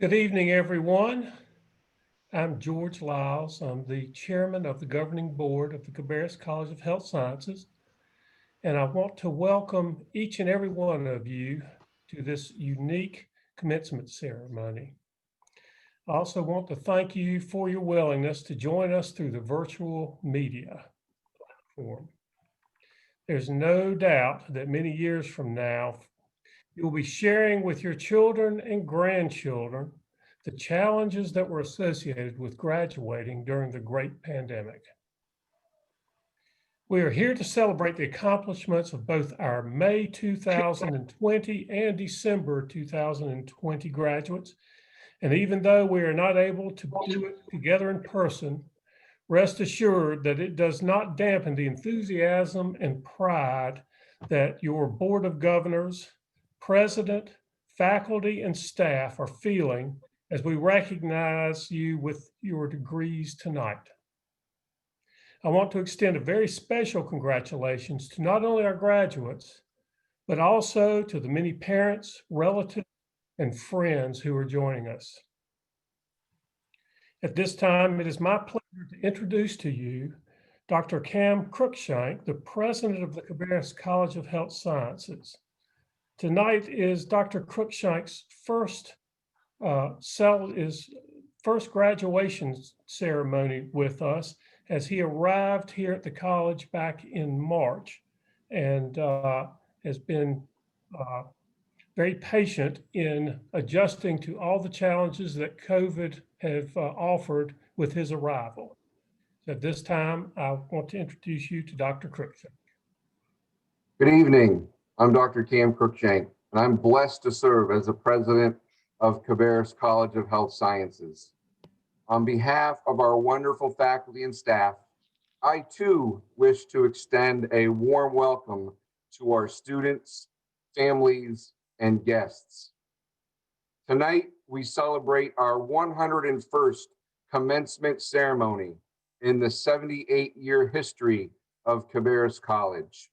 Good evening, everyone. I'm George Lyles. I'm the chairman of the governing board of the Cabarrus College of Health Sciences, and I want to welcome each and every one of you to this unique commencement ceremony. I also want to thank you for your willingness to join us through the virtual media platform. There's no doubt that many years from now, you'll be sharing with your children and grandchildren the challenges that were associated with graduating during the great pandemic. We are here to celebrate the accomplishments of both our May 2020 and December 2020 graduates. And even though we are not able to do it together in person, rest assured that it does not dampen the enthusiasm and pride that your Board of Governors, President, faculty, and staff are feeling as we recognize you with your degrees tonight. I want to extend a very special congratulations to not only our graduates, but also to the many parents, relatives, and friends who are joining us. At this time, it is my pleasure to introduce to you Dr. Cam Cruikshank, the president of the Cabarrus College of Health Sciences. Tonight is Dr. Cruikshank's first graduation ceremony with us, as he arrived here at the college back in March and has been very patient in adjusting to all the challenges that COVID have offered with his arrival. So at this time, I want to introduce you to Dr. Cruikshank. Good evening. I'm Dr. Cam Cruikshank, and I'm blessed to serve as the president of Cabarrus College of Health Sciences. On behalf of our wonderful faculty and staff, I too wish to extend a warm welcome to our students, families, and guests. Tonight, we celebrate our 101st commencement ceremony in the 78-year history of Cabarrus College.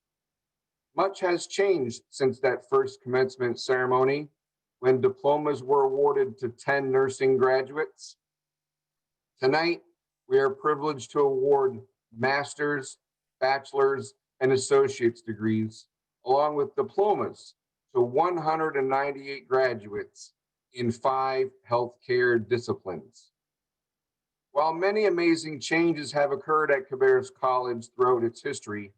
Much has changed since that first commencement ceremony, when diplomas were awarded to 10 nursing graduates. Tonight, we are privileged to award master's, bachelor's, and associate's degrees, along with diplomas to 198 graduates in 5 healthcare disciplines. While many amazing changes have occurred at Cabarrus College throughout its history,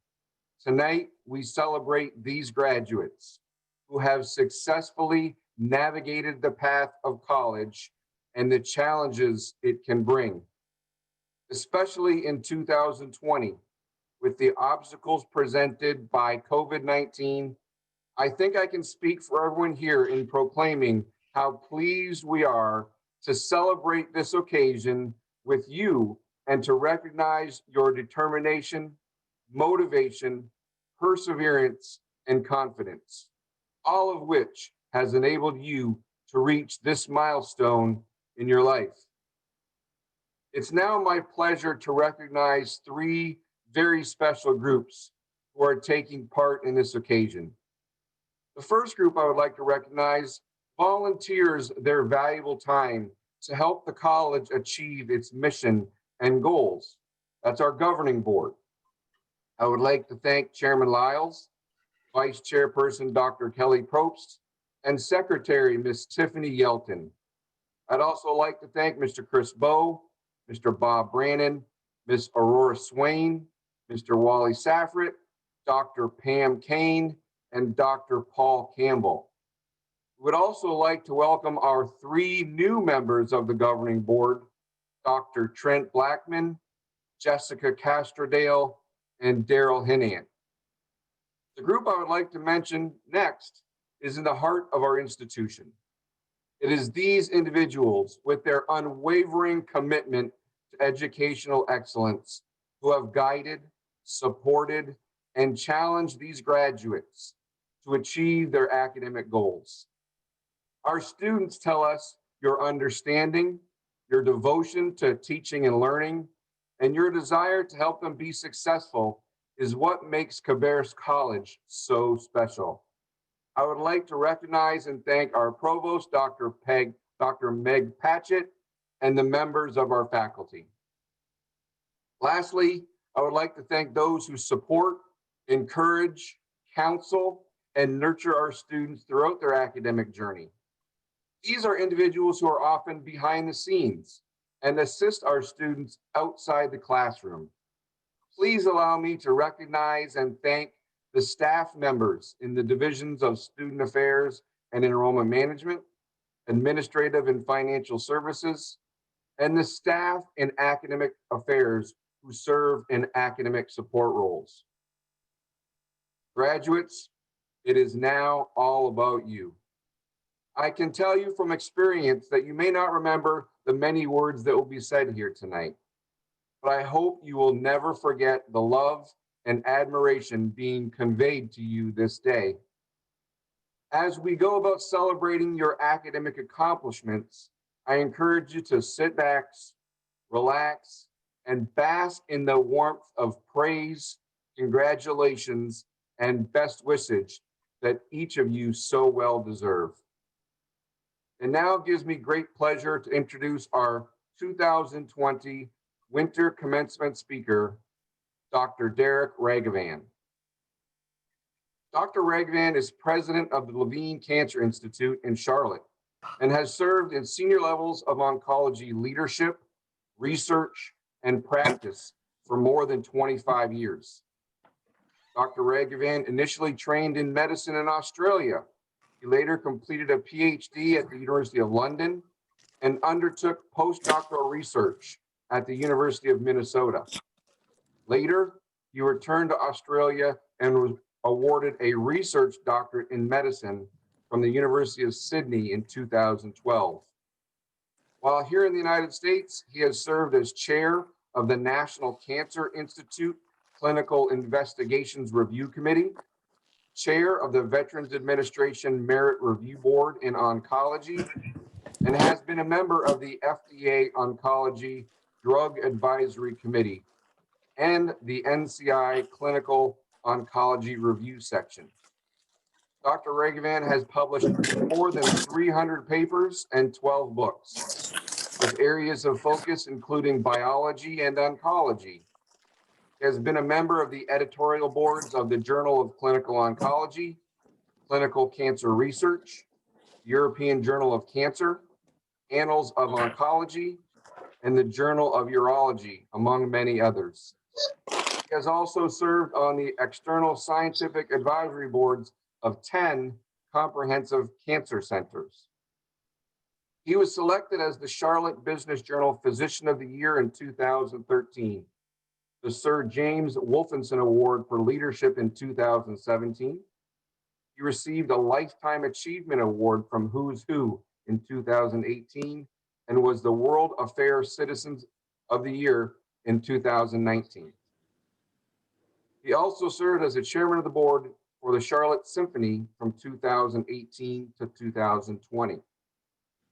tonight we celebrate these graduates who have successfully navigated the path of college and the challenges it can bring, especially in 2020, with the obstacles presented by COVID-19. I think I can speak for everyone here in proclaiming how pleased we are to celebrate this occasion with you and to recognize your determination, motivation, perseverance, and confidence, all of which has enabled you to reach this milestone in your life. It's now my pleasure to recognize 3 very special groups who are taking part in this occasion. The first group I would like to recognize volunteers their valuable time to help the college achieve its mission and goals. That's our governing board. I would like to thank Chairman Lyles, Vice Chairperson Dr. Kelly Probst, and Secretary Ms. Tiffany Yelton. I'd also like to thank Mr. Chris Bowe, Mr. Bob Brannon, Ms. Aurora Swain, Mr. Wally Saffrit, Dr. Pam Kane, and Dr. Paul Campbell. We would also like to welcome our 3 new members of the governing board, Dr. Trent Blackman, Jessica Castrodale, and Daryl Hinant. The group I would like to mention next is in the heart of our institution. It is these individuals with their unwavering commitment to educational excellence who have guided, supported, and challenged these graduates to achieve their academic goals. Our students tell us your understanding, your devotion to teaching and learning, and your desire to help them be successful is what makes Cabarrus College so special. I would like to recognize and thank our provost, Dr. Peg Dr. Meg Patchett, and the members of our faculty. Lastly, I would like to thank those who support, encourage, counsel, and nurture our students throughout their academic journey. These are individuals who are often behind the scenes and assist our students outside the classroom. Please allow me to recognize and thank the staff members in the divisions of Student Affairs and Enrollment Management, Administrative and Financial Services, and the staff in Academic Affairs who serve in academic support roles. Graduates, it is now all about you. I can tell you from experience that you may not remember the many words that will be said here tonight, but I hope you will never forget the love and admiration being conveyed to you this day. As we go about celebrating your academic accomplishments, I encourage you to sit back, relax, and bask in the warmth of praise, congratulations, and best wishes that each of you so well deserve. And now it gives me great pleasure to introduce our 2020 Winter Commencement speaker, Dr. Derek Raghavan. Dr. Raghavan is president of the Levine Cancer Institute in Charlotte and has served in senior levels of oncology leadership, research, and practice for more than 25 years. Dr. Raghavan initially trained in medicine in Australia. He later completed a PhD at the University of London and undertook postdoctoral research at the University of Minnesota. Later, he returned to Australia and was awarded a research doctorate in medicine from the University of Sydney in 2012. While here in the United States, he has served as chair of the National Cancer Institute Clinical Investigations Review Committee, chair of the Veterans Administration Merit Review Board in Oncology, and has been a member of the FDA Oncology Drug Advisory Committee and the NCI Clinical Oncology Review Section. Dr. Raghavan has published more than 300 papers and 12 books, with areas of focus including biology and oncology. He has been a member of the editorial boards of the Journal of Clinical Oncology, Clinical Cancer Research, European Journal of Cancer, Annals of Oncology, and the Journal of Urology, among many others. He has also served on the external scientific advisory boards of 10 comprehensive cancer centers. He was selected as the Charlotte Business Journal Physician of the Year in 2013, the Sir James Wolfenson Award for Leadership in 2017. He received a Lifetime Achievement Award from Who's Who in 2018 and was the World Affairs Citizens of the Year in 2019. He also served as the chairman of the board for the Charlotte Symphony from 2018 to 2020.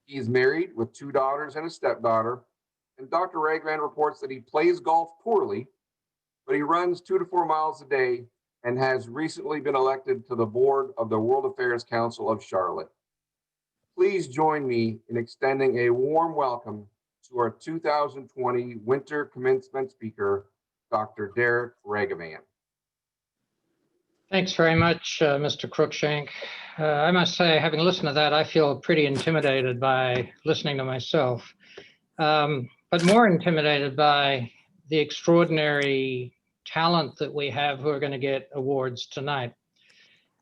He is married with 2 daughters and a stepdaughter, and Dr. Raghavan reports that he plays golf poorly, but he runs 2 to 4 miles a day and has recently been elected to the board of the World Affairs Council of Charlotte. Please join me in extending a warm welcome to our 2020 Winter Commencement speaker, Dr. Derek Raghavan. Thanks very much, Mr. Cruikshank. I must say, having listened to that, I feel pretty intimidated by listening to myself, but more intimidated by the extraordinary talent that we have who are going to get awards tonight.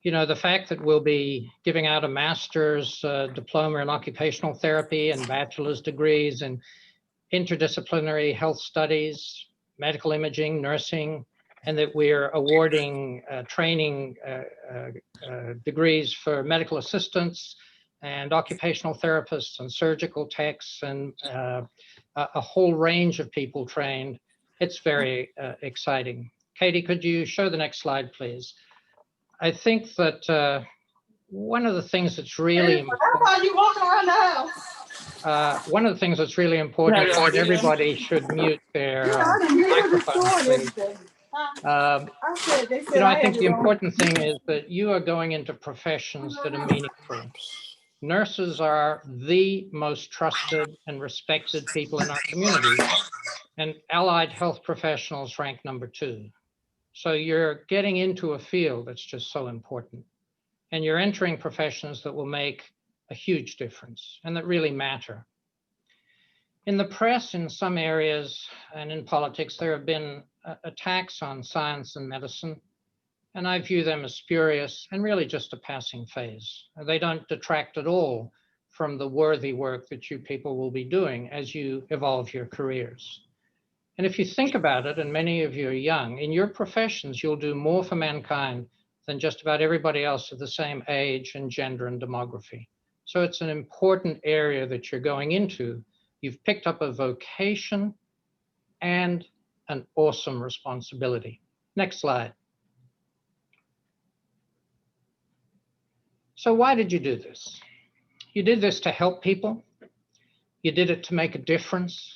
You know, the fact that we'll be giving out a master's diploma in occupational therapy and bachelor's degrees in interdisciplinary health studies, medical imaging, nursing, and that we're awarding training degrees for medical assistants and occupational therapists and surgical techs and a whole range of people trained. It's very exciting. Katie, could you show the next slide, please? I think that one of the things that's really important, one of the things that's really important is that everybody should mute their microphone, please. You know, I think the important thing is that you are going into professions that are meaningful, Nurses are the most trusted and respected people in our community, and allied health professionals rank number 2. So you're getting into a field that's just so important, and you're entering professions that will make a huge difference and that really matter. In the press, in some areas, and in politics, there have been attacks on science and medicine, and I view them as spurious and really just a passing phase. They don't detract at all from the worthy work that you people will be doing as you evolve your careers. And if you think about it, and many of you are young, in your professions, you'll do more for mankind than just about everybody else of the same age and gender and demography. So it's an important area that you're going into. You've picked up a vocation and an awesome responsibility. Next slide. So why did you do this? You did this to help people. You did it to make a difference.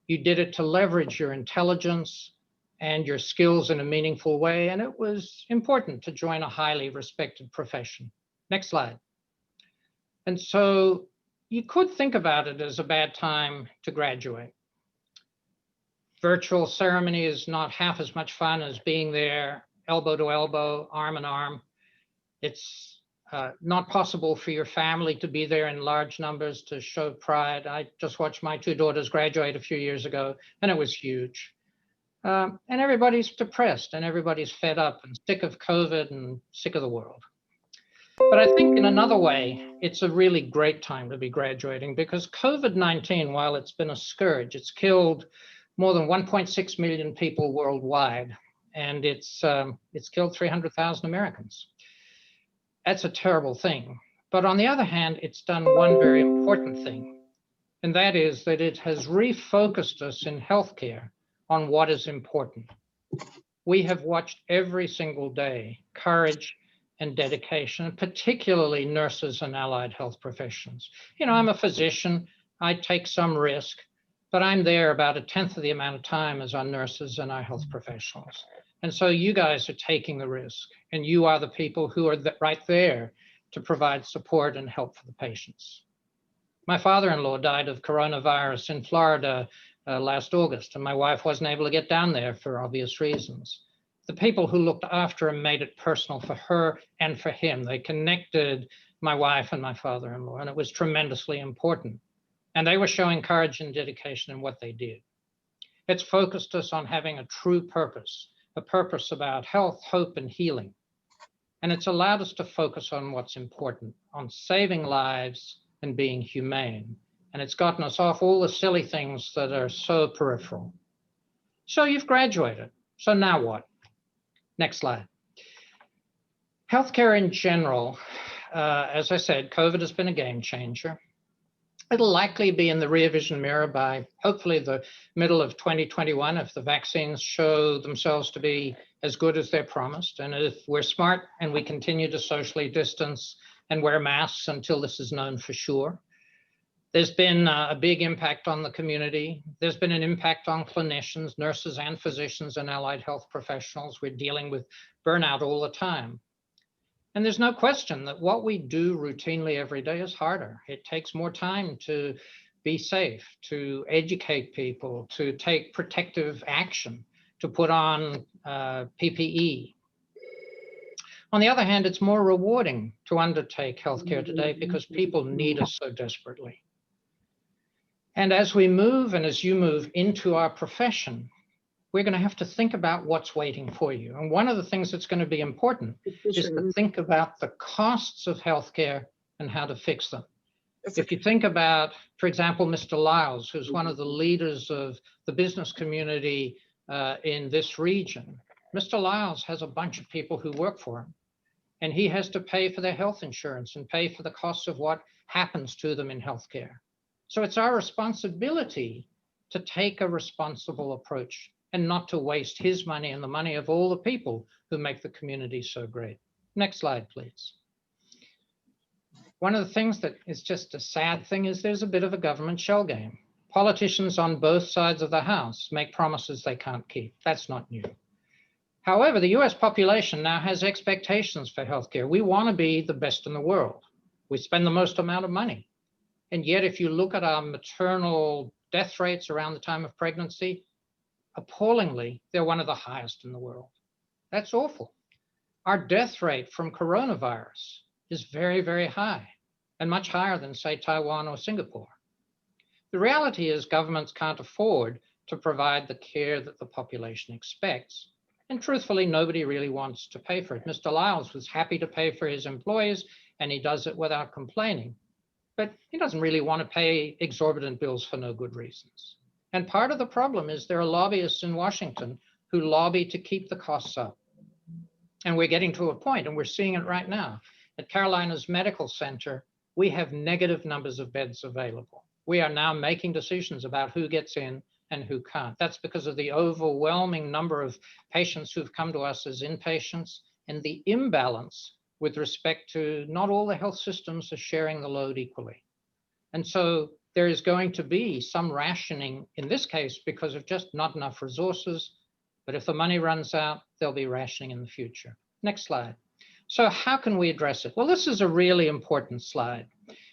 You did it to leverage your intelligence and your skills in a meaningful way, and it was important to join a highly respected profession. Next slide. And so you could think about it as a bad time to graduate. Virtual ceremony is not half as much fun as being there elbow to elbow, arm in arm. It's not possible for your family to be there in large numbers to show pride. I just watched my 2 daughters graduate a few years ago, and it was huge. And everybody's depressed, and everybody's fed up and sick of COVID and sick of the world. But I think in another way, it's a really great time to be graduating, because COVID-19, while it's been a scourge, it's killed more than 1.6 million people worldwide, and it's killed 300,000 Americans. That's a terrible thing. But on the other hand, it's done one very important thing, and that is that it has refocused us in healthcare on what is important. We have watched every single day courage and dedication, particularly nurses and allied health professions. You know, I'm a physician, I take some risk, but I'm there about 1/10 of the amount of time as our nurses and our health professionals. And so you guys are taking the risk, and you are the people who are right there to provide support and help for the patients. My father-in-law died of coronavirus in Florida last August, and my wife wasn't able to get down there for obvious reasons. The people who looked after him made it personal for her and for him. They connected my wife and my father-in-law, and it was tremendously important. And they were showing courage and dedication in what they did. It's focused us on having a true purpose, a purpose about health, hope, and healing. And it's allowed us to focus on what's important, on saving lives and being humane. And it's gotten us off all the silly things that are so peripheral. So you've graduated. So now what? Next slide. Healthcare in general, as I said, COVID has been a game changer. It'll likely be in the rear vision mirror by hopefully the middle of 2021 if the vaccines show themselves to be as good as they're promised. And if we're smart and we continue to socially distance and wear masks until this is known for sure. There's been a big impact on the community. There's been an impact on clinicians, nurses and physicians and allied health professionals. We're dealing with burnout all the time. And there's no question that what we do routinely every day is harder. It takes more time to be safe, to educate people, to take protective action, to put on PPE. On the other hand, it's more rewarding to undertake healthcare today because people need us so desperately. And as we move and as you move into our profession, we're going to have to think about what's waiting for you. And one of the things that's going to be important is to think about the costs of healthcare and how to fix them. If you think about, for example, Mr. Lyles, who's one of the leaders of the business community in this region, Mr. Lyles has a bunch of people who work for him, and he has to pay for their health insurance and pay for the costs of what happens to them in healthcare. So it's our responsibility to take a responsible approach and not to waste his money and the money of all the people who make the community so great. Next slide, please. One of the things that is just a sad thing is there's a bit of a government shell game. Politicians on both sides of the house make promises they can't keep. That's not new. However, the US population now has expectations for healthcare. We want to be the best in the world. We spend the most amount of money. And yet, if you look at our maternal death rates around the time of pregnancy, appallingly, they're one of the highest in the world. That's awful. Our death rate from coronavirus is very, very high, and much higher than, say, Taiwan or Singapore. The reality is governments can't afford to provide the care that the population expects. And truthfully, nobody really wants to pay for it. Mr. Lyles was happy to pay for his employees, and he does it without complaining. But he doesn't really want to pay exorbitant bills for no good reasons. And part of the problem is there are lobbyists in Washington who lobby to keep the costs up. And we're getting to a point, and we're seeing it right now. At Carolinas Medical Center, we have negative numbers of beds available. We are now making decisions about who gets in and who can't. That's because of the overwhelming number of patients who've come to us as inpatients and the imbalance with respect to not all the health systems are sharing the load equally. And so there is going to be some rationing in this case because of just not enough resources. But if the money runs out, there'll be rationing in the future. Next slide. So how can we address it? Well, this is a really important slide.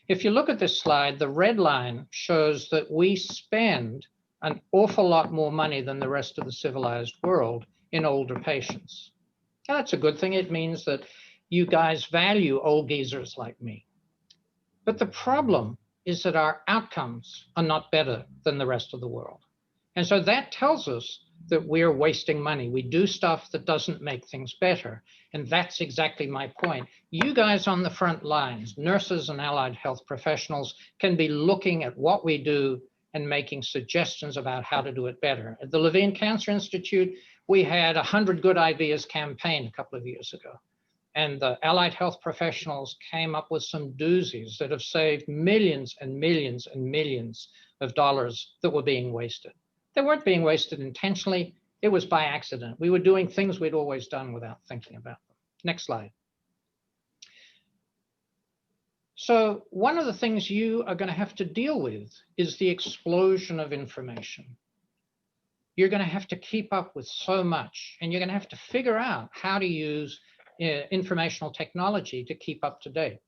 If you look at this slide, the red line shows that we spend an awful lot more money than the rest of the civilized world in older patients. Now, that's a good thing. It means that you guys value old geezers like me. But the problem is that our outcomes are not better than the rest of the world. And so that tells us that we're wasting money. We do stuff that doesn't make things better. And that's exactly my point. You guys on the front lines, nurses and allied health professionals, can be looking at what we do and making suggestions about how to do it better. At the Levine Cancer Institute, we had 100 Good Ideas campaign a couple of years ago. And the allied health professionals came up with some doozies that have saved millions and millions and millions of dollars that were being wasted. They weren't being wasted intentionally. It was by accident. We were doing things we'd always done without thinking about them. Next slide. So one of the things you are going to have to deal with is the explosion of information. You're going to have to keep up with so much, and you're going to have to figure out how to use informational technology to keep up to date.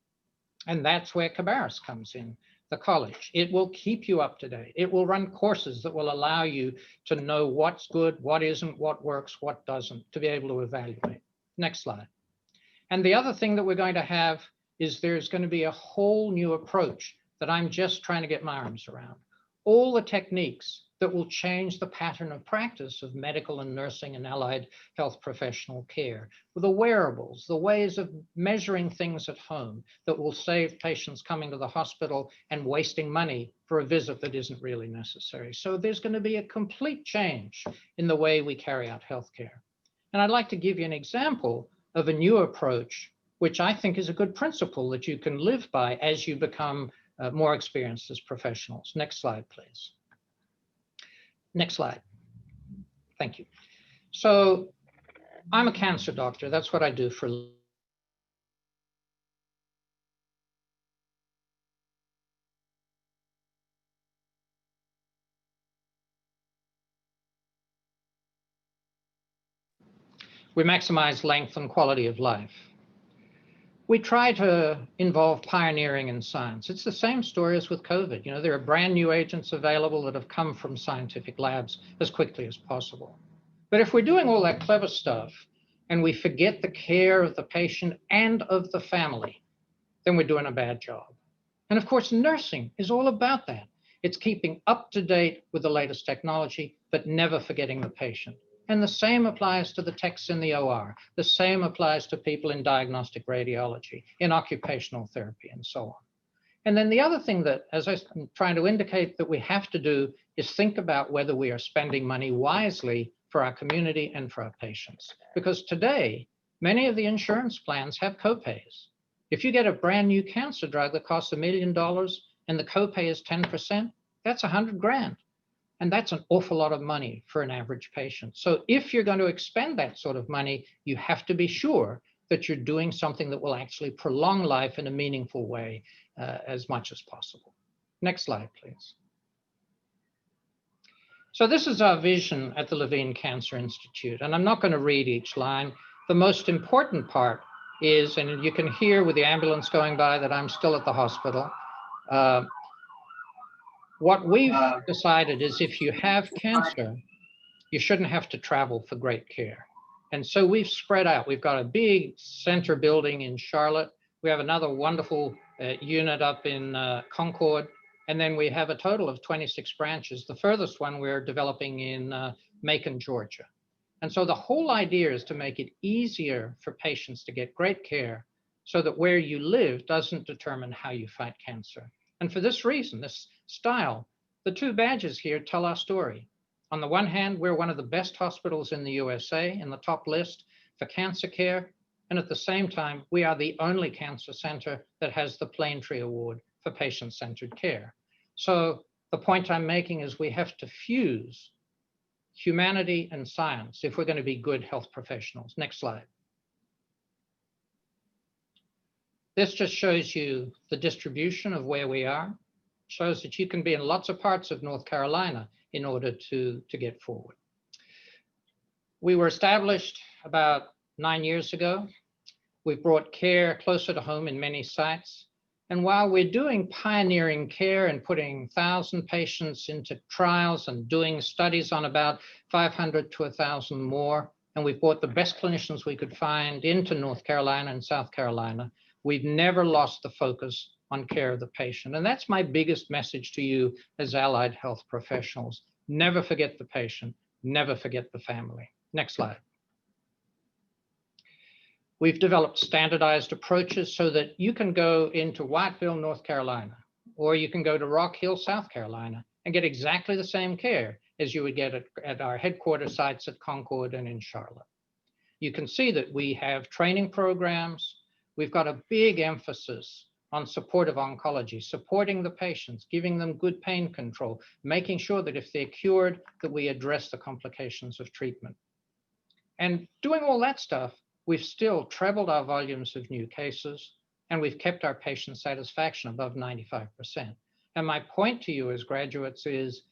And that's where Cabarrus comes in, the college. It will keep you up to date. It will run courses that will allow you to know what's good, what isn't, what works, what doesn't, to be able to evaluate. Next slide. And the other thing that we're going to have is there's going to be a whole new approach that I'm just trying to get my arms around. All the techniques that will change the pattern of practice of medical and nursing and allied health professional care, the wearables, the ways of measuring things at home that will save patients coming to the hospital and wasting money for a visit that isn't really necessary. So there's going to be a complete change in the way we carry out healthcare. And I'd like to give you an example of a new approach, which I think is a good principle that you can live by as you become more experienced as professionals. Next slide, please. Next slide. Thank you. So I'm a cancer doctor. That's what I do for a living. We maximize length and quality of life. We try to involve pioneering in science. It's the same story as with COVID. You know, there are brand new agents available that have come from scientific labs as quickly as possible. But if we're doing all that clever stuff and we forget the care of the patient and of the family, then we're doing a bad job. And of course, nursing is all about that. It's keeping up to date with the latest technology, but never forgetting the patient. And the same applies to the techs in the OR. The same applies to people in diagnostic radiology, in occupational therapy, and so on. And then the other thing that, as I'm trying to indicate, that we have to do is think about whether we are spending money wisely for our community and for our patients. Because today, many of the insurance plans have copays. If you get a brand new cancer drug that costs $1 million and the copay is 10%, that's $100,000. And that's an awful lot of money for an average patient. So if you're going to expend that sort of money, you have to be sure that you're doing something that will actually prolong life in a meaningful way as much as possible. Next slide, please. So this is our vision at the Levine Cancer Institute. And I'm not going to read each line. The most important part is, and you can hear with the ambulance going by that I'm still at the hospital. What we've decided is if you have cancer, you shouldn't have to travel for great care. And so we've spread out. We've got a big center building in Charlotte. We have another wonderful unit up in Concord. And then we have a total of 26 branches. The furthest one we're developing in Macon, Georgia. And so the whole idea is to make it easier for patients to get great care so that where you live doesn't determine how you fight cancer. And for this reason, this style, the two badges here tell our story. On the one hand, we're one of the best hospitals in the USA in the top list for cancer care. And at the same time, we are the only cancer center that has the Plaintree Award for patient-centered care. So the point I'm making is we have to fuse humanity and science if we're going to be good health professionals. Next slide. This just shows you the distribution of where we are. Shows that you can be in lots of parts of North Carolina in order to get forward. We were established about 9 years ago. We've brought care closer to home in many sites. And while we're doing pioneering care and putting 1,000 patients into trials and doing studies on about 500 to 1,000 more, and we've brought the best clinicians we could find into North Carolina and South Carolina, we've never lost the focus on care of the patient. And that's my biggest message to you as allied health professionals. Never forget the patient, never forget the family. Next slide. We've developed standardized approaches so that you can go into Whiteville, North Carolina, or you can go to Rock Hill, South Carolina, and get exactly the same care as you would get at our headquarters sites at Concord and in Charlotte. You can see that we have training programs. We've got a big emphasis on supportive oncology, supporting the patients, giving them good pain control, making sure that if they're cured, that we address the complications of treatment. And doing all that stuff, we've still trebled our volumes of new cases, and we've kept our patient satisfaction above 95%. And my point to you as graduates is,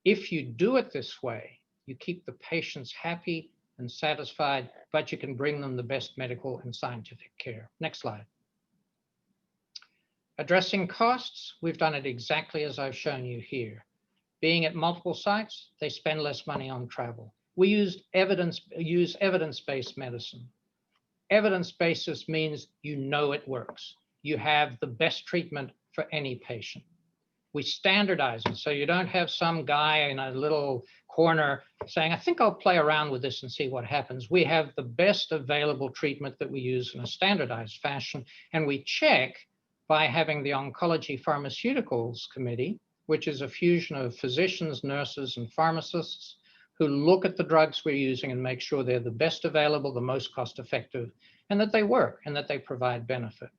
if you do it this way, you keep the patients happy and satisfied, but you can bring them the best medical and scientific care. Next slide. Addressing costs, we've done it exactly as I've shown you here. Being at multiple sites, they spend less money on travel. We use evidence-based medicine. Evidence-based means you know it works. You have the best treatment for any patient. We standardize it, so you don't have some guy in a little corner saying, I think I'll play around with this and see what happens. We have the best available treatment that we use in a standardized fashion, and we check by having the Oncology Pharmaceuticals Committee, which is a fusion of physicians, nurses, and pharmacists, who look at the drugs we're using and make sure they're the best available, the most cost-effective, and that they work and that they provide benefit.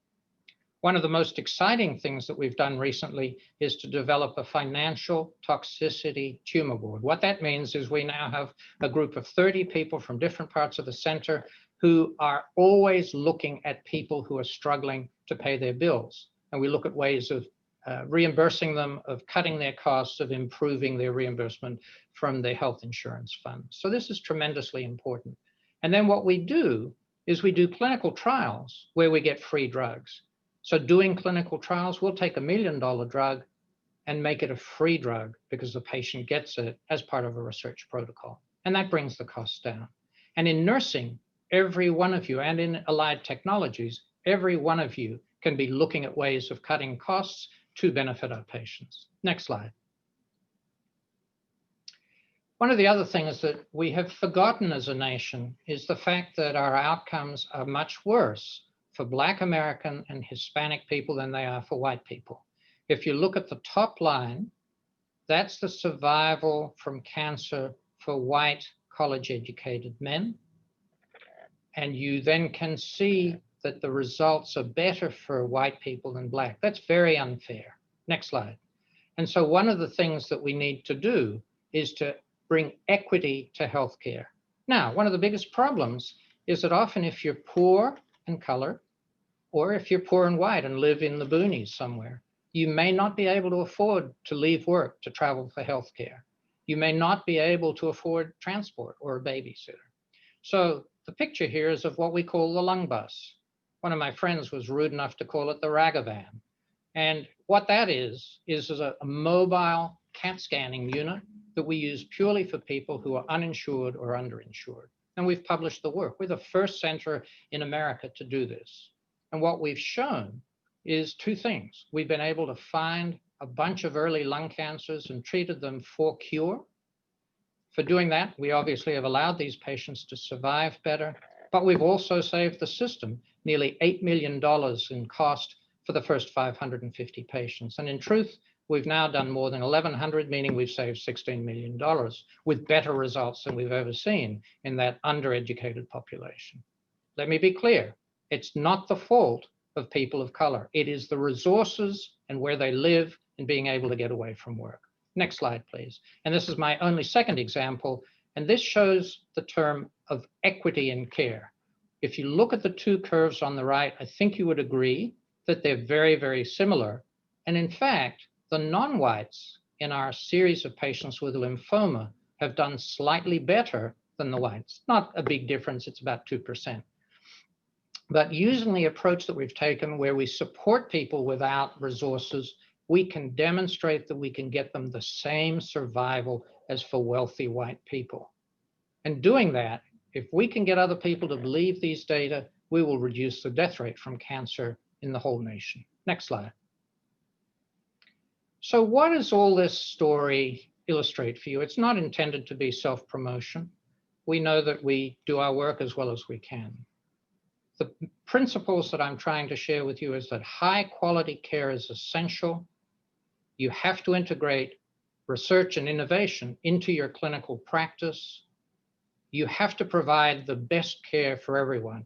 One of the most exciting things that we've done recently is to develop a financial toxicity tumor board. What that means is we now have a group of 30 people from different parts of the center who are always looking at people who are struggling to pay their bills. And we look at ways of reimbursing them, of cutting their costs, of improving their reimbursement from the health insurance fund. So this is tremendously important. And then what we do is we do clinical trials where we get free drugs. So doing clinical trials, we'll take $1 million drug and make it a free drug because the patient gets it as part of a research protocol. And that brings the costs down. And in nursing, every one of you, and in allied technologies, every one of you can be looking at ways of cutting costs to benefit our patients. Next slide. One of the other things that we have forgotten as a nation is the fact that our outcomes are much worse for Black American and Hispanic people than they are for white people. If you look at the top line, that's the survival from cancer for white college-educated men. And you then can see that the results are better for white people than Black. That's very unfair. Next slide. And so one of the things that we need to do is to bring equity to healthcare. Now, one of the biggest problems is that often if you're poor and color, or if you're poor and white and live in the boonies somewhere, you may not be able to afford to leave work to travel for healthcare. You may not be able to afford transport or a babysitter. So the picture here is of what we call the lung bus. One of my friends was rude enough to call it the Raghavan. And what that is a mobile CAT scanning unit that we use purely for people who are uninsured or underinsured. And we've published the work. We're the first center in America to do this. And what we've shown is two things. We've been able to find a bunch of early lung cancers and treated them for cure. For doing that, we obviously have allowed these patients to survive better, but we've also saved the system nearly $8 million in cost for the first 550 patients. And in truth, we've now done more than 1,100, meaning we've saved $16 million with better results than we've ever seen in that undereducated population. Let me be clear, it's not the fault of people of color. It is the resources and where they live and being able to get away from work. Next slide, please. And this is my only second example, and this shows the term of equity in care. If you look at the two curves on the right, I think you would agree that they're very, very similar. And in fact, the non-whites in our series of patients with lymphoma have done slightly better than the whites. Not a big difference, it's about 2%. But using the approach that we've taken where we support people without resources, we can demonstrate that we can get them the same survival as for wealthy white people. And doing that, if we can get other people to believe these data, we will reduce the death rate from cancer in the whole nation. Next slide. So what does all this story illustrate for you? It's not intended to be self-promotion. We know that we do our work as well as we can. The principles that I'm trying to share with you is that high quality care is essential. You have to integrate research and innovation into your clinical practice. You have to provide the best care for everyone.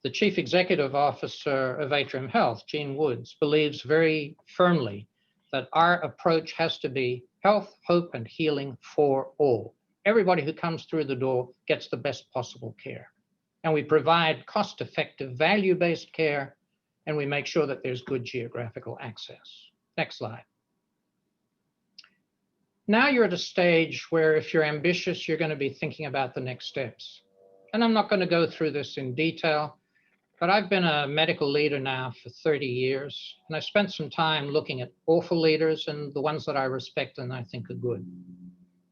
The Chief Executive Officer of Atrium Health, Gene Woods, believes very firmly that our approach has to be health, hope, and healing for all. Everybody who comes through the door gets the best possible care. And we provide cost-effective, value-based care, and we make sure that there's good geographical access. Next slide. Now you're at a stage where if you're ambitious, you're going to be thinking about the next steps. And I'm not going to go through this in detail, but I've been a medical leader now for 30 years, and I spent some time looking at awful leaders and the ones that I respect and I think are good.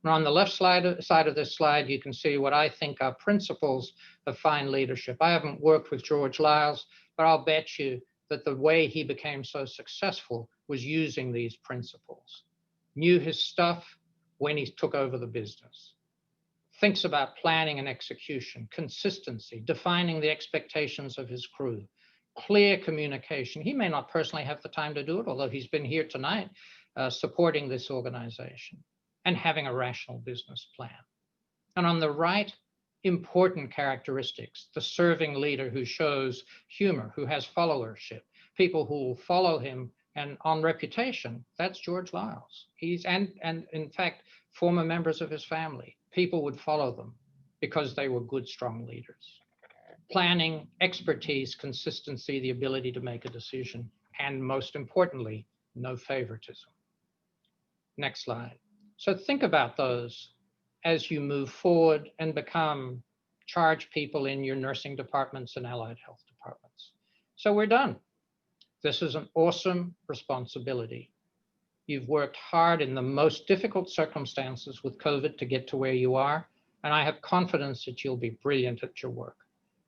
And on the left side of this slide, you can see what I think are principles of fine leadership. I haven't worked with George Liles, but I'll bet you that the way he became so successful was using these principles. Knew his stuff when he took over the business. Thinks about planning and execution, consistency, defining the expectations of his crew, clear communication. He may not personally have the time to do it, although he's been here tonight supporting this organization, and having a rational business plan. And on the right, important characteristics, the serving leader who shows humor, who has followership, people who will follow him. And on reputation, that's George Liles. And in fact, former members of his family, people would follow them because they were good, strong leaders. Planning, expertise, consistency, the ability to make a decision, and most importantly, no favoritism. Next slide. So think about those as you move forward and become charge people in your nursing departments and allied health departments. So we're done. This is an awesome responsibility. You've worked hard in the most difficult circumstances with COVID to get to where you are, and I have confidence that you'll be brilliant at your work.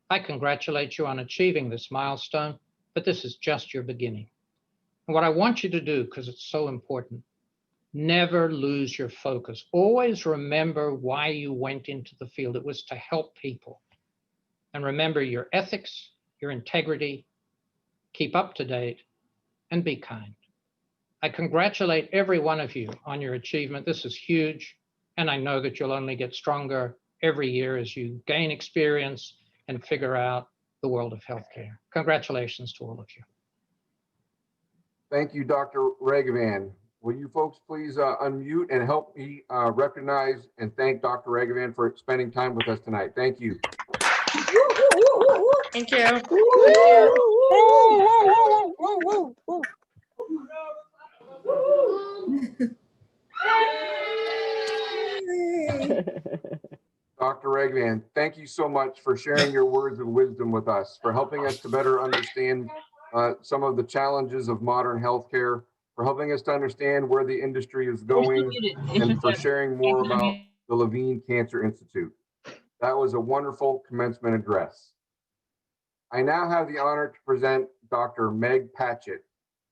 I congratulate you on achieving this milestone, but this is just your beginning. And what I want you to do, because it's so important, never lose your focus. Always remember why you went into the field. It was to help people. And remember your ethics, your integrity, keep up to date, and be kind. I congratulate every one of you on your achievement. This is huge, and I know that you'll only get stronger every year as you gain experience and figure out the world of healthcare. Congratulations to all of you. Thank you, Dr. Raghavan. Will you folks please unmute and help me recognize and thank Dr. Raghavan for spending time with us tonight. Thank you. Thank you. Dr. Raghavan. Raghavan, thank you so much for sharing your words of wisdom with us, for helping us to better understand some of the challenges of modern healthcare, for helping us to understand where the industry is going, and for sharing more about the Levine Cancer Institute. That was a wonderful commencement address. I now have the honor to present Dr. Meg Patchett,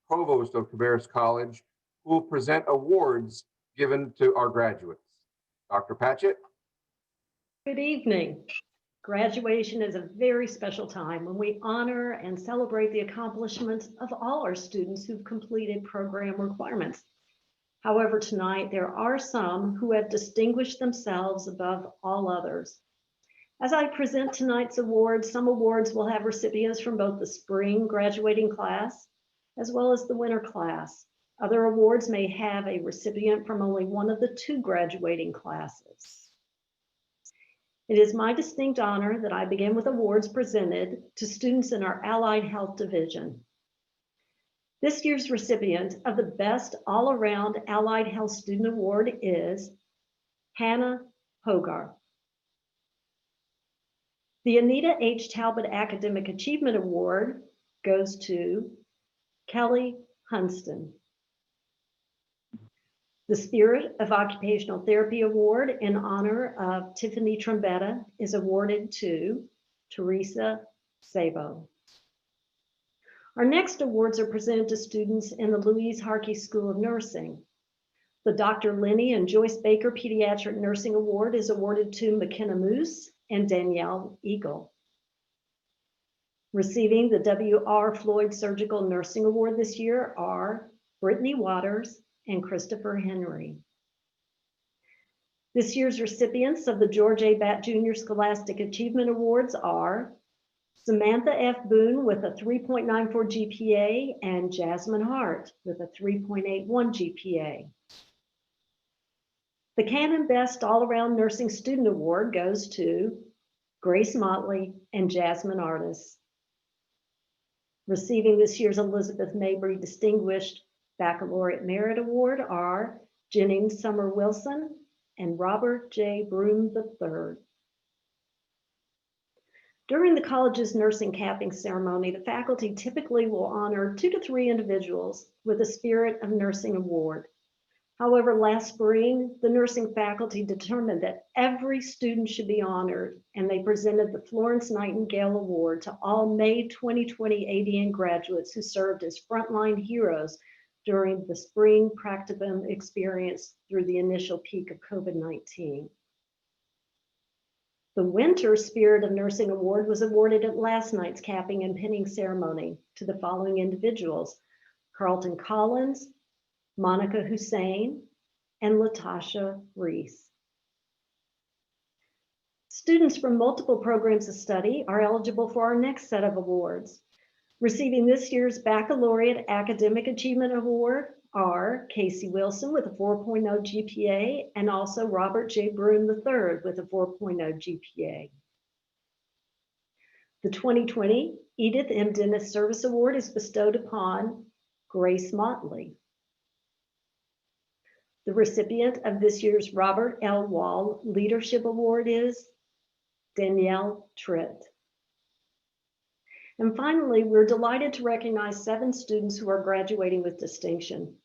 Provost of Cabarrus College, who will present awards given to our graduates. Dr. Patchett. Good evening. Graduation is a very special time when we honor and celebrate the accomplishments of all our students who've completed program requirements. However, tonight there are some who have distinguished themselves above all others. As I present tonight's awards, some awards will have recipients from both the spring graduating class as well as the winter class. Other awards may have a recipient from only one of the two graduating classes. It is my distinct honor that I begin with awards presented to students in our Allied Health Division. This year's recipient of the Best All-Around Allied Health Student Award is Hannah Hogarth. The Anita H. Talbot Academic Achievement Award goes to Kelly Hunston. The Spirit of Occupational Therapy Award in honor of Tiffany Trombetta is awarded to Teresa Sabo. Our next awards are presented to students in the Louise Harkey School of Nursing. The Dr. Lenny and Joyce Baker Pediatric Nursing Award is awarded to McKenna Moose and Danielle Eagle. Receiving the W.R. Floyd Surgical Nursing Award this year are Brittany Waters and Christopher Henry. This year's recipients of the George A. Batt Jr. Scholastic Achievement Awards are Samantha F. Boone with a 3.94 GPA and Jasmine Hart with a 3.81 GPA. The Canon Best All-Around Nursing Student Award goes to Grace Motley and Jasmine Artis. Receiving this year's Elizabeth Mabry Distinguished Baccalaureate Merit Award are Jennings Summer Wilson and Robert J. Broom III. During the college's nursing capping ceremony, the faculty typically will honor 2 to 3 individuals with a Spirit of Nursing Award. However, last spring, the nursing faculty determined that every student should be honored, and they presented the Florence Nightingale Award to all May 2020 ADN graduates who served as frontline heroes during the spring practicum experience through the initial peak of COVID-19. The Winter Spirit of Nursing Award was awarded at last night's capping and pinning ceremony to the following individuals: Carlton Collins, Monica Hussein, and Latasha Reese. Students from multiple programs of study are eligible for our next set of awards. Receiving this year's Baccalaureate Academic Achievement Award are Casey Wilson with a 4.0 GPA and also Robert J. Broom III with a 4.0 GPA. The 2020 Edith M. Dennis Service Award is bestowed upon Grace Motley. The recipient of this year's Robert L. Wall Leadership Award is Danielle Tritt. And finally, we're delighted to recognize 7 students who are graduating with distinction.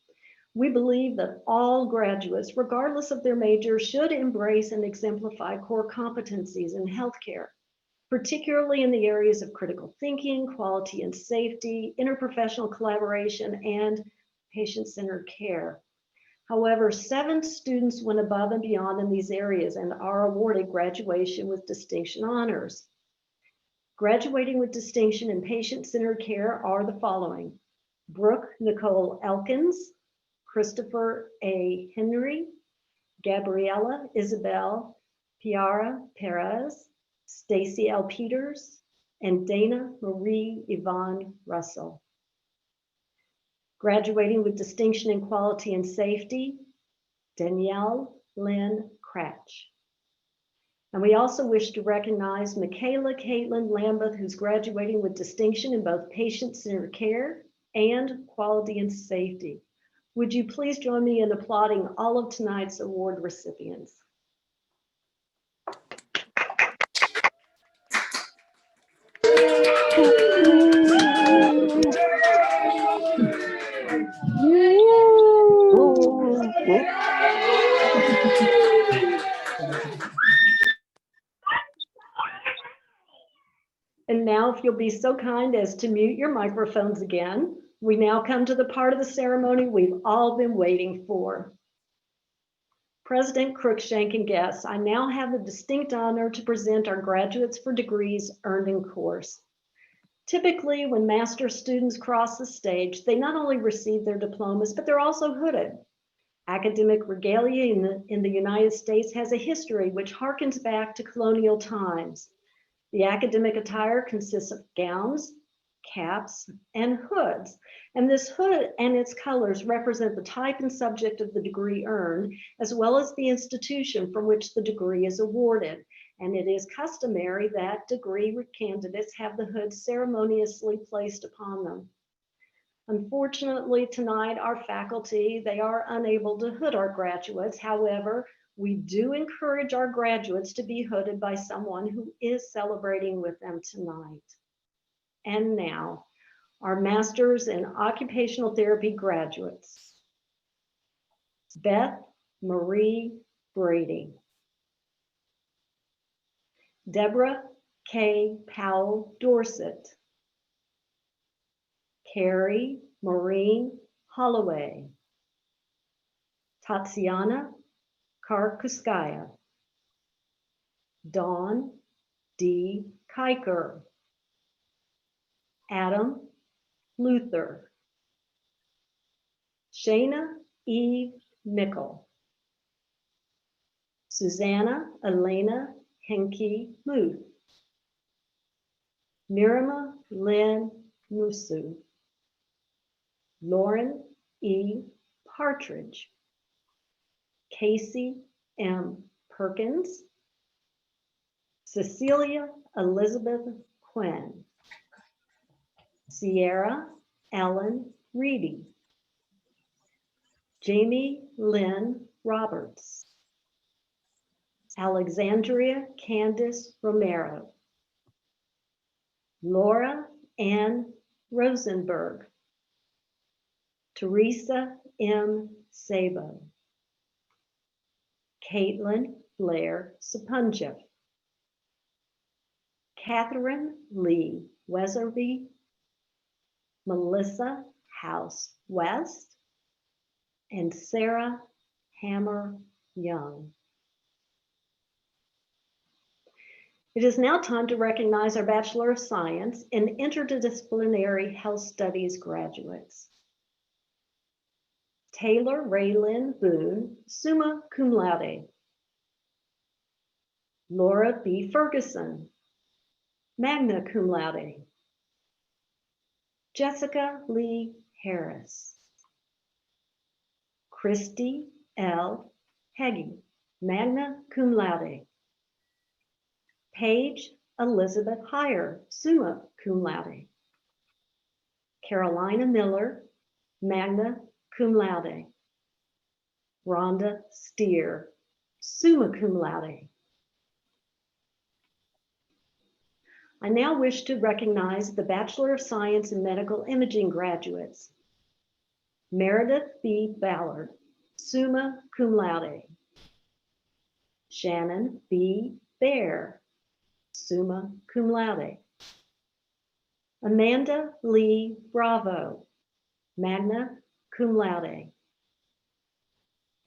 We believe that all graduates, regardless of their major, should embrace and exemplify core competencies in healthcare, particularly in the areas of critical thinking, quality and safety, interprofessional collaboration, and patient-centered care. However, 7 students went above and beyond in these areas and are awarded graduation with distinction honors. Graduating with distinction in patient-centered care are the following: Brooke Nicole Elkins, Christopher A. Henry, Gabriella Isabel Piara Perez, Stacy L. Peters, and Dana Marie Yvonne Russell. Graduating with distinction in quality and safety, Danielle Lynn Cratch. And we also wish to recognize Michaela Caitlin Lambeth, who's graduating with distinction in both patient-centered care and quality and safety. Would you please join me in applauding all of tonight's award recipients? you'll be so kind as to mute your microphones again. We now come to the part of the ceremony we've all been waiting for. President Cruikshank and guests, I now have the distinct honor to present our graduates for degrees earned in course. Typically, when master's students cross the stage, they not only receive their diplomas, but they're also hooded. Academic regalia in the United States has a history which harkens back to colonial times. The academic attire consists of gowns, caps, and hoods. And this hood and its colors represent the type and subject of the degree earned, as well as the institution from which the degree is awarded. And it is customary that degree candidates have the hood ceremoniously placed upon them. Unfortunately, tonight, our faculty, they are unable to hood our graduates. However, we do encourage our graduates to be hooded by someone who is celebrating with them tonight. And now, our Masters in Occupational Therapy graduates. Beth Marie Brady. Deborah K. Powell Dorset. Carrie Maureen Holloway. Tatiana Karkuskaya. Dawn D. Kiker. Adam Luther. Shayna Eve Mickle. Susanna Elena Henke Muth. Mirama Lynn Musu. Lauren E. Partridge. Casey M. Perkins. Cecilia Elizabeth Quinn. Sierra Ellen Reedy. Jamie Lynn Roberts. Alexandria Candice Romero. Laura Ann Rosenberg. Teresa M. Sabo. Caitlin Blair Sapunja. Catherine Lee Weatherby. Melissa House West. And Sarah Hammer Young. It is now time to recognize our Bachelor of Science in Interdisciplinary Health Studies graduates. Taylor Raylyn Boone, summa cum laude. Laura B. Ferguson, magna cum laude. Jessica Lee Harris. Christy L. Heggie, magna cum laude. Paige Elizabeth Heyer, summa cum laude. Carolina Miller, magna cum laude. Rhonda Steer, summa cum laude. I now wish to recognize the Bachelor of Science in Medical Imaging graduates. Meredith B. Ballard, summa cum laude. Shannon B. Baer, summa cum laude. Amanda Lee Bravo, magna cum laude.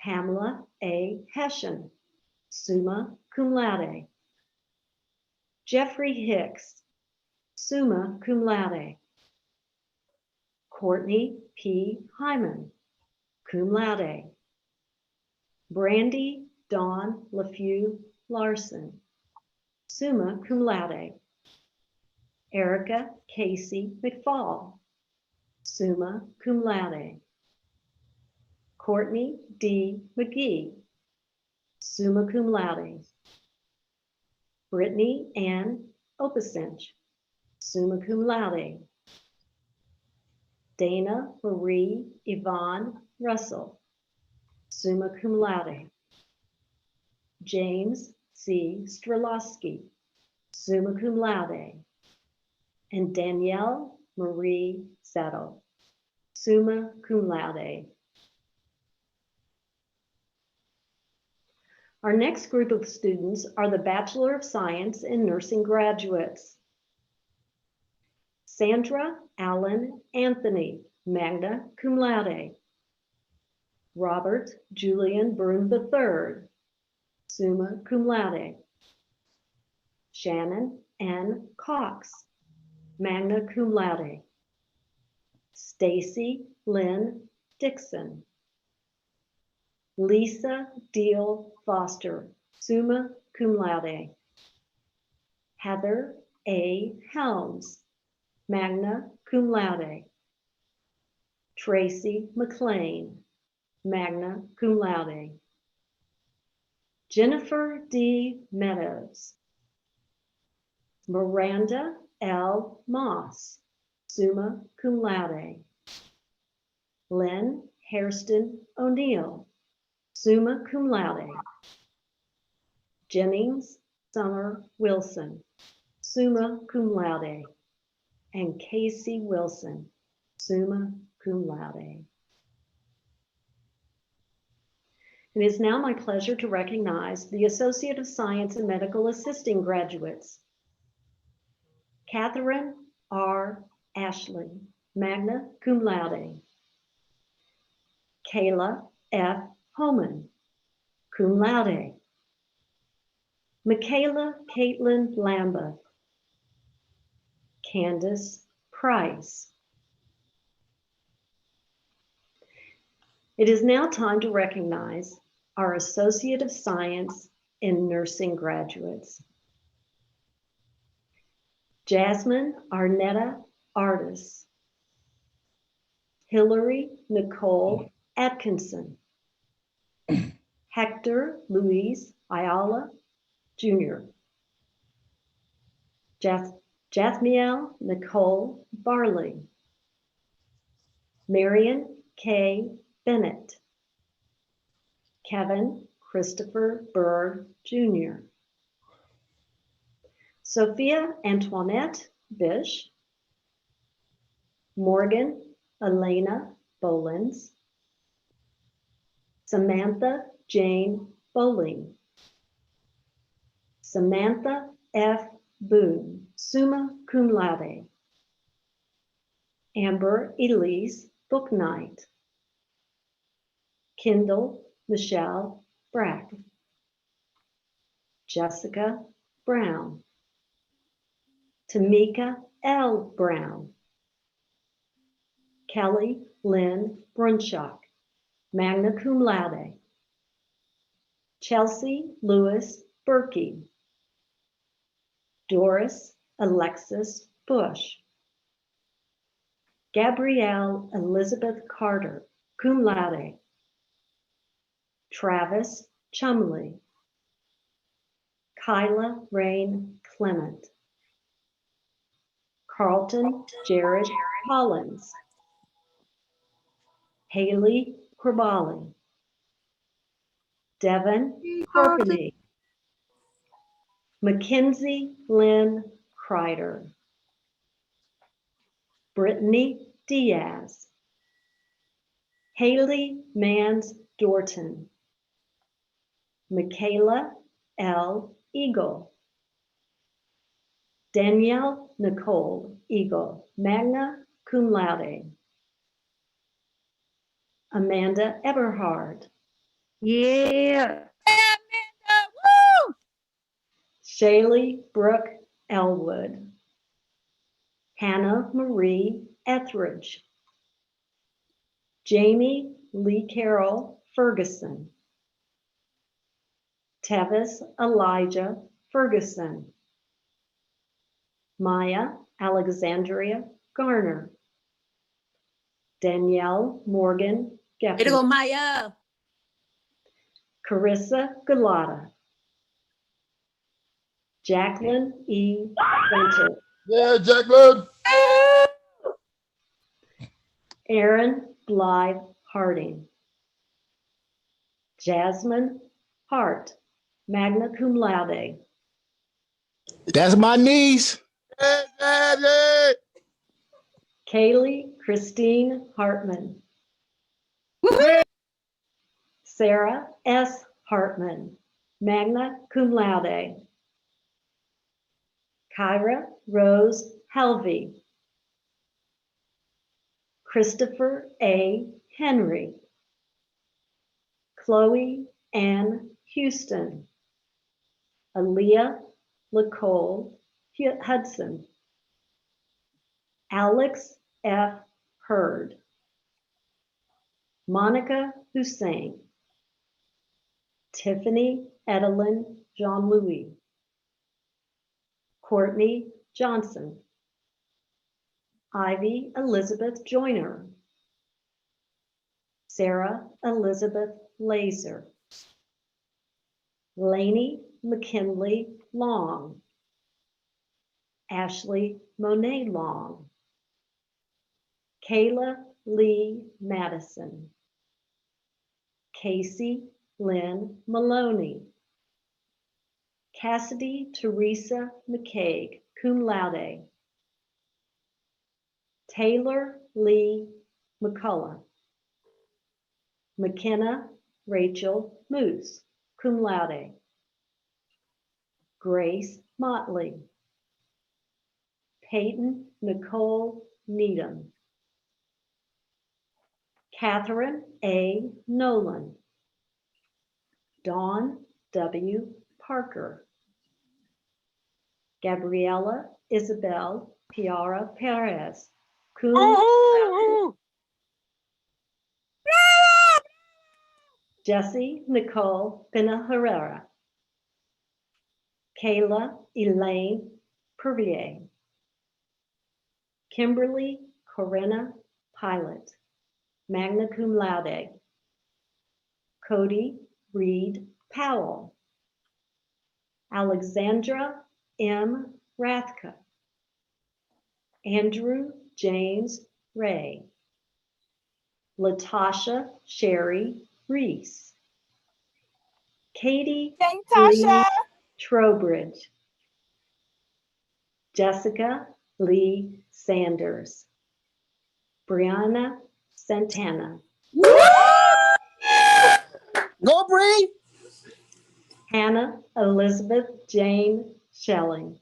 Pamela A. Hessian, summa cum laude. Jeffrey Hicks, summa cum laude. Courtney P. Hyman, cum laude. Brandy Dawn LaFew Larson, summa cum laude. Erica Casey McFall, summa cum laude. Courtney D. McGee, summa cum laude. Brittany Ann Opasenge, summa cum laude. Dana Marie Yvonne Russell, summa cum laude. James C. Strelowski, summa cum laude. And Danielle Marie Settle, summa cum laude. Our next group of students are the Bachelor of Science in Nursing graduates. Sandra Allen Anthony, magna cum laude. Robert Julian Broom III, summa cum laude. Shannon N. Cox, magna cum laude. Stacy Lynn Dixon. Lisa Deal Foster, summa cum laude. Heather A. Helms, magna cum laude. Tracy McLean, magna cum laude. Jennifer D. Meadows. Miranda L. Moss, summa cum laude. Lynn Hairston O'Neill, summa cum laude. Jennings Summer Wilson, summa cum laude. And Casey Wilson, summa cum laude. It is now my pleasure to recognize the Associate of Science and Medical Assisting graduates. Catherine R. Ashley, magna cum laude. Kayla F. Homan, cum laude. Michaela Caitlin Lambeth. Candace Price. It is now time to recognize our Associate of Science in Nursing graduates. Jasmine Arnetta Artis. Hillary Nicole Atkinson. Hector Luis Ayala, Jr. Jathmiel Nicole Barley. Marion K. Bennett. Kevin Christopher Bird, Jr. Sophia Antoinette Bish. Morgan Elena Bolins. Samantha Jane Bowling. Samantha F. Boone, summa cum laude. Amber Elise Booknight. Kendall Michelle Brack. Jessica Brown. Tamika L. Brown. Kelly Lynn Brunshock, magna cum laude. Chelsea Lewis Berkey. Doris Alexis Bush. Gabrielle Elizabeth Carter, cum laude. Travis Chumley. Kyla Rain Clement. Carlton Jared Collins. Haley Corbali. Devin Harpany. Mackenzie Lynn Kreider. Brittany Diaz. Haley Mans Dorton. Michaela L. Eagle. Danielle Nicole Eagle, magna cum laude. Amanda Eberhard. Yeah. Shaylee Brooke Elwood. Hannah Marie Etheridge. Jamie Lee Carroll Ferguson. Tevis Elijah Ferguson. Maya Alexandria Garner. Danielle Morgan Way to Geffen. go, Maya. Carissa Galata. Jacqueline E. Winter. Yeah, Jacqueline. Aaron Blythe Harding. Jasmine Hart, magna cum laude. That's my niece. Yeah, yeah, yeah. Kaylee Christine Hartman. Sarah S. Hartman, magna cum laude. Kyra Rose Helvey. Christopher A. Henry, Chloe Ann Houston, Aaliyah Nicole Hudson, Alex F. Hurd, Monica Hussein, Tiffany Edelyn Jean-Louis, Courtney Johnson, Ivy Elizabeth Joyner, Sarah Elizabeth Laser, Lainey McKinley Long, Ashley Monet Long, Kayla Lee Madison, Casey Lynn Maloney, Cassidy Teresa McCaig, cum laude, Taylor Lee McCullough, McKenna Rachel Moose, cum laude, Grace Motley, Peyton Nicole Needham, Catherine A. Nolan, Dawn W. Parker, Gabriela Isabel Piara Perez, cum laude, Jessie Nicole Pena Herrera, Kayla Elaine Purvier, Kimberly Corinna Pilot, magna cum laude, Cody Reed Powell, Alexandra M. Rathka, Andrew James Ray, Latasha Sherry Reese, Katie Lee Trowbridge, Jessica Lee Sanders, Brianna Santana, Go, Bree. Hannah Elizabeth Jane Schelling,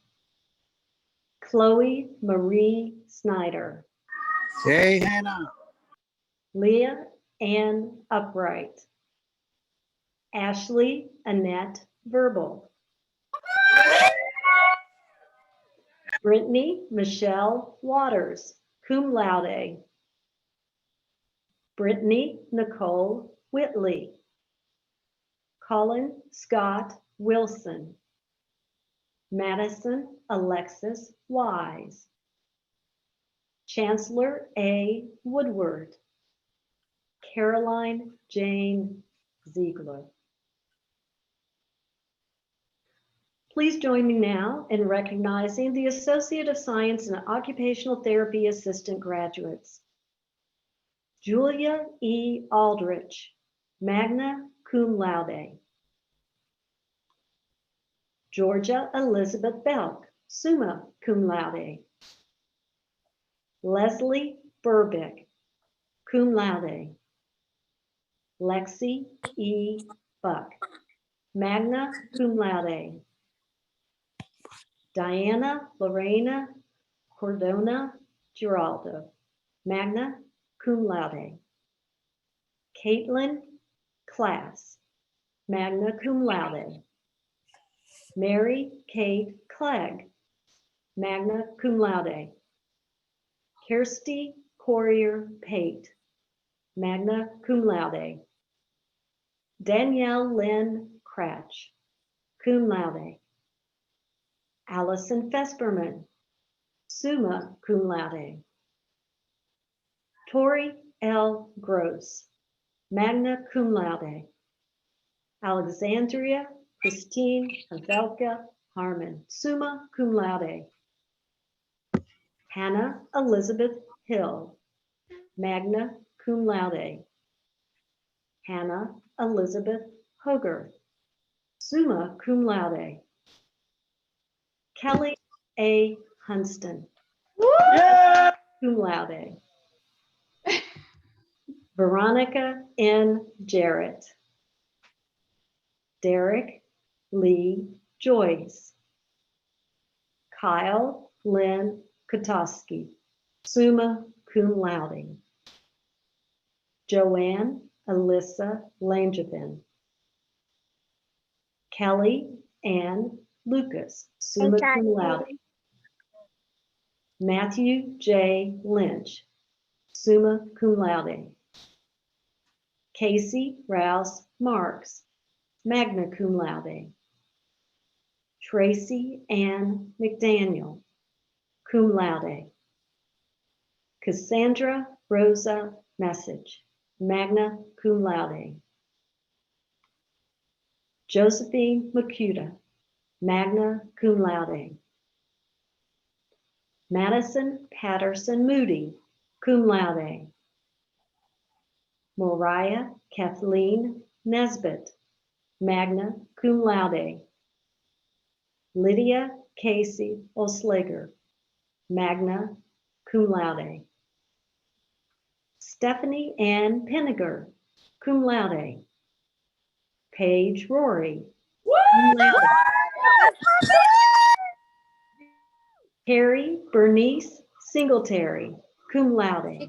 Chloe Marie Snyder, Hey, Hannah. Leah Ann Upright, Ashley Annette Verbal, Brittany Michelle Waters, cum laude, Brittany Nicole Whitley, Colin Scott Wilson, Madison Alexis Wise, Chancellor A. Woodward, Caroline Jane Ziegler. Please join me now in recognizing the Associate of Science and Occupational Therapy Assistant graduates. Julia E. Aldrich, magna cum laude. Georgia Elizabeth Belk, summa cum laude. Leslie Burbick, cum laude. Lexi E. Buck, magna cum laude. Diana Lorena Cordona Giraldo, magna cum laude. Caitlin Class, magna cum laude. Mary Kate Clegg, magna cum laude. Kirsty Corrier Pate, magna cum laude. Danielle Lynn Cratch, cum laude. Allison Fesperman, summa cum laude. Tori L. Gross, magna cum laude. Alexandria Christine Havelka Harmon, summa cum laude. Hannah Elizabeth Hill, magna cum laude. Hannah Elizabeth Hogarth, summa cum laude. Kelly A. Hunston, cum laude. Veronica N. Jarrett, Derek Lee Joyce, Kyle Lynn Kotowski, summa cum laude. Joanne Alyssa Langevin, Kelly Ann Lucas, summa cum laude. Matthew J. Lynch, summa cum laude. Casey Rouse Marks, magna cum laude. Tracy Ann McDaniel, cum laude. Cassandra Rosa Message, magna cum laude. Josephine Makuta, magna cum laude. Madison Patterson Moody, cum laude. Moriah Kathleen Nesbitt, magna cum laude. Lydia Casey Oslager, magna cum laude. Stephanie Ann Pinniger, cum laude. Paige Rory, cum laude. Carrie Bernice Singletary, cum laude.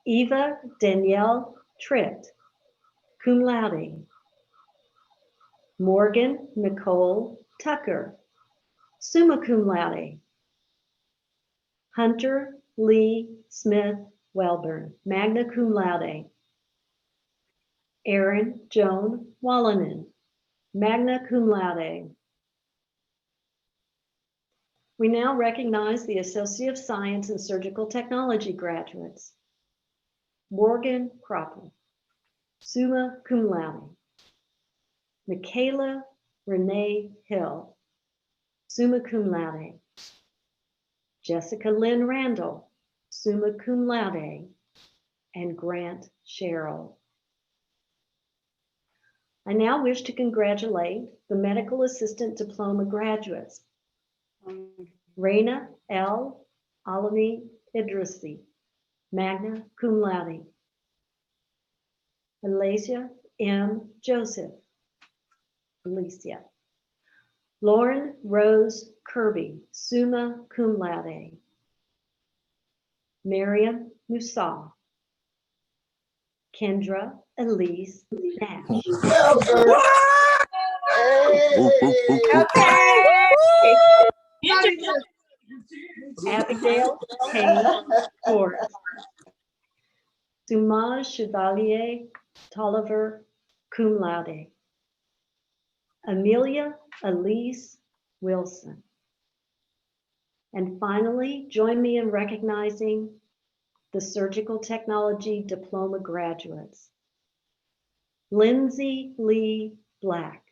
Eva Danielle Tritt, cum laude. Morgan Nicole Tucker, summa cum laude. Hunter Lee Smith Welburn, magna cum laude. Erin Joan Wallanen, magna cum laude. We now recognize the Associate of Science and Surgical Technology graduates. Morgan Cropper, summa cum laude. Michaela Renee Hill, summa cum laude. Jessica Lynn Randall, summa cum laude. And Grant Sherrill. I now wish to congratulate the Medical Assistant Diploma graduates. Raina L. Alami Idrisi, magna cum laude. Alicia M. Joseph, Alicia. Lauren Rose Kirby, summa cum laude. Miriam Musa. Kendra Elise Nash. Abigail K. Ford. Sumaj Chevalier Tolliver, cum laude. Amelia Elise Wilson. And finally, join me in recognizing the Surgical Technology Diploma graduates. Lindsay Lee Black,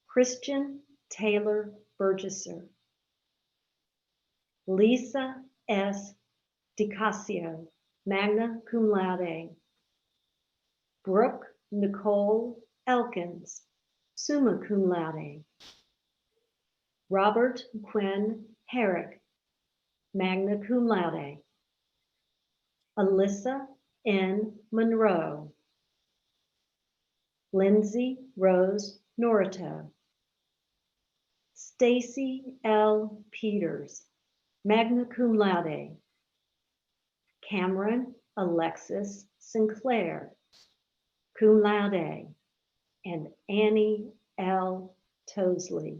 Christian Taylor Burgesser, Lisa S. DiCasio, magna cum laude. Brooke Nicole Elkins, summa cum laude. Robert Quinn Herrick, magna cum laude. Alyssa N. Monroe, Lindsay Rose Norito, Stacy L. Peters, magna cum laude. Cameron Alexis Sinclair, cum laude. And Annie L. Tosley,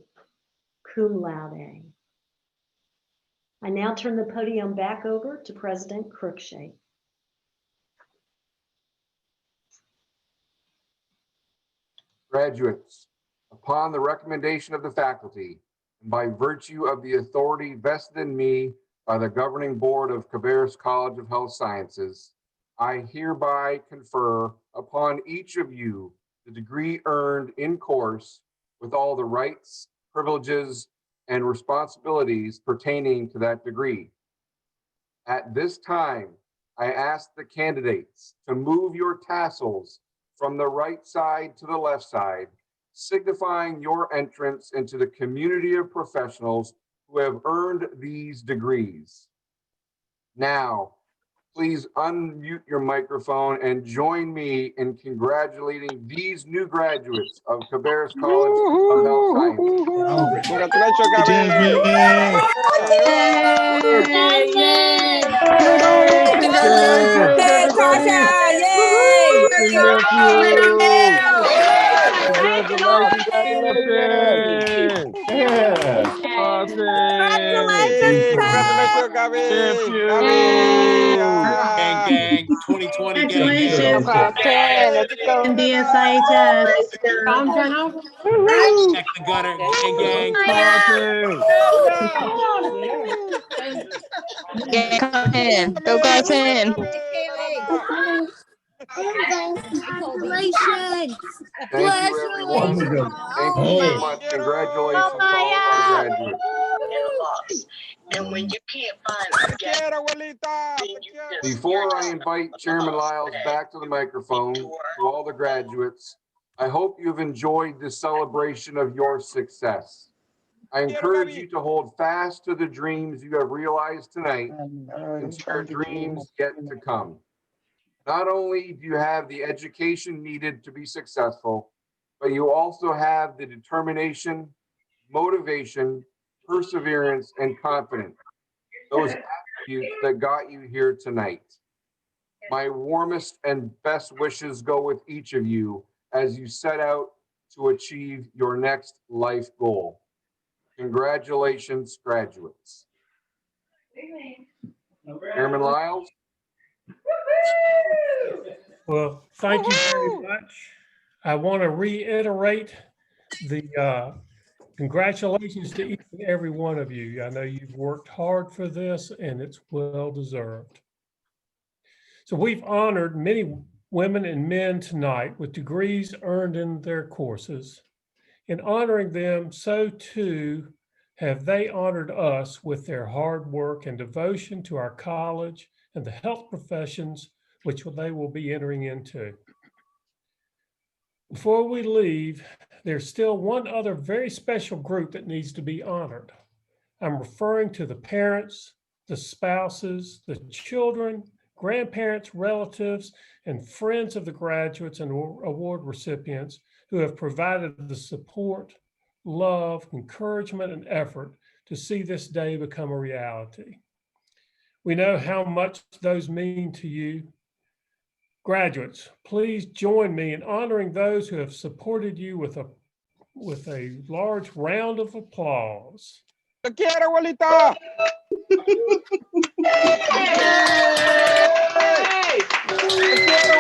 cum laude. I now turn the podium back over to President Cruikshank. Graduates, upon the recommendation of the faculty, and by virtue of the authority vested in me by the governing board of Cabarrus College of Health Sciences, I hereby confer upon each of you the degree earned in course with all the rights, privileges, and responsibilities pertaining to that degree. At this time, I ask the candidates to move your tassels from the right side to the left side, signifying your entrance into the community of professionals who have earned these degrees. Now, please unmute your microphone and join me in congratulating these new graduates of Cabarrus College of Health Sciences. Congratulations, Cabarrus. Congratulations. Yeah. Congratulations, Congratulations, Gabby. Gabby. Gang, gang, 2020 gang, gang. Congratulations. Let's go. DSIHS. Check the gunner, gang, gang. Yeah, go 10. Go 10. Congratulations. Thank you, everyone. Thank you so much. Congratulations to all of our graduates. Before I invite Chairman Lyles back to the microphone, to all the graduates, I hope you've enjoyed the celebration of your success. I encourage you to hold fast to the dreams you have realized tonight, since your dreams yet to come. Not only do you have the education needed to be successful, but you also have the determination, motivation, perseverance, and confidence, those attributes that got you here tonight. My warmest and best wishes go with each of you as you set out to achieve your next life goal. Congratulations, graduates. Chairman Lyles? Well, thank you very much. I want to reiterate the congratulations to each and every one of you. I know you've worked hard for this and it's well deserved. So we've honored many women and men tonight with degrees earned in their courses. In honoring them, so too have they honored us with their hard work and devotion to our college and the health professions which they will be entering into. Before we leave, there's still one other very special group that needs to be honored. I'm referring to the parents, the spouses, the children, grandparents, relatives, and friends of the graduates and award recipients who have provided the support, love, encouragement, and effort to see this day become a reality. We know how much those mean to you. Graduates, please join me in honoring those who have supported you with a large round of applause. Te quiero, abuelita. Te quiero,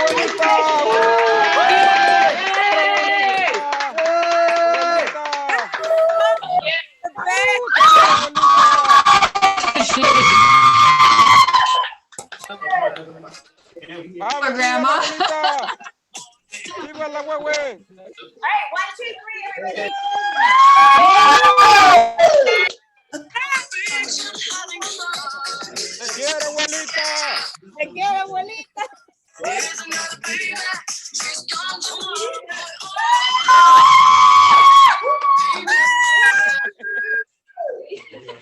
Grandma. Viva la huehue. All right, 1, 2, 3, everybody. Te quiero, abuelita. Te quiero, abuelita.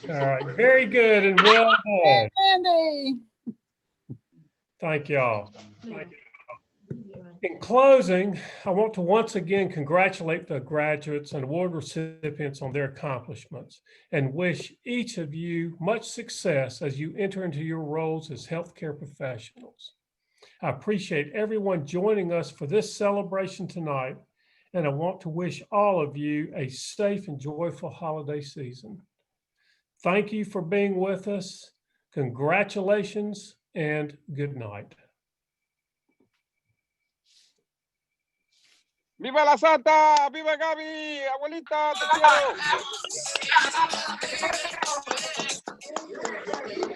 All right, very good and well done. Thank y'all. In closing, I want to once again congratulate the graduates and award recipients on their accomplishments and wish each of you much success as you enter into your roles as healthcare professionals. I appreciate everyone joining us for this celebration tonight, and I want to wish all of you a safe and joyful holiday season. Thank you for being with us. Congratulations and good night. Viva la Santa, viva Gaby, abuelita, te quiero.